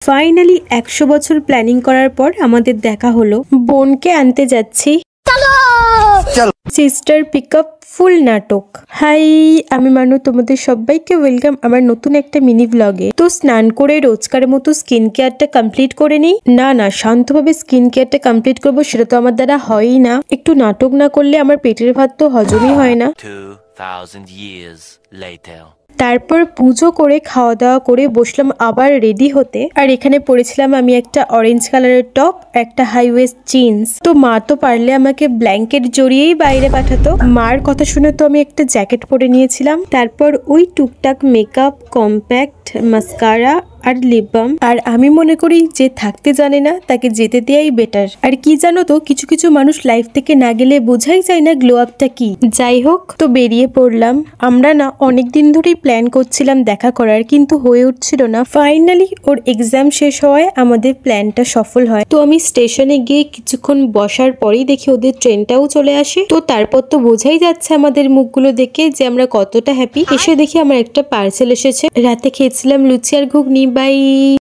Finally 100 বছর planning করার পর আমাদের দেখা হলো। বোনকে আনতে যাচ্ছি, সিস্টার পিকআপ ফুল নাটক। হাই, আমি মানু, তোমাদের সবাইকে ওয়েলকাম আমার নতুন একটা মিনি ব্লগে। তো স্নান করে রোজকার মতো স্কিন কেয়ারটা কমপ্লিট করে নিই। না শান্তভাবে স্কিন কেয়ারটা কমপ্লিট করবো সেটা তো আমার দ্বারা হয়ই না। একটু নাটক না করলে আমার পেটের ভাত তো হজমই হয় না। 2000 years later. তারপর পুজো করে খাওয়া দাওয়া করে বসলাম আবার রেডি হতে। আর এখানে পরেছিলাম আমি একটা অরেঞ্জ কালারের টপ, একটা হাই ওয়েস্ট জিন্স। তো মা তো পারলে আমাকে ব্ল্যাঙ্কেট জড়িয়েই বাইরে পাঠাতো। মার কথা শুনে তো আমি একটা জ্যাকেট পরে নিয়েছিলাম। তারপর ওই টুকটাক মেকআপ, কম্প্যাক্ট, মাস্কারা আর লিপ বাম। আর আমি মনে করি যে থাকতে জানে না তাকে যেতে দেয়াই বেটার। আর কি জানো তো, কিছু কিছু মানুষ লাইফ থেকে না গেলে বোঝাই যায় না গ্লো আপটা কি। যাই হোক, তো বেরিয়ে পড়লাম। আমরা না অনেকদিন ধরেই প্ল্যান করছিলাম দেখা করার, কিন্তু হয়ে উঠছিল না। ফাইনালি ওর এক্সাম শেষ হওয়ায় আমাদের প্ল্যানটা সফল হয়। তো আমি স্টেশনে গিয়ে কিছুক্ষণ বসার পরেই দেখি ওদের ট্রেনটাও চলে আসে। তো তারপর তো বোঝাই যাচ্ছে আমাদের মুখগুলো দেখে যে আমরা কতটা হ্যাপি। এসে দেখি আমার একটা পার্সেল এসেছে। রাতে খেয়েছিলাম লুচি আর ঘুগনি। বাই।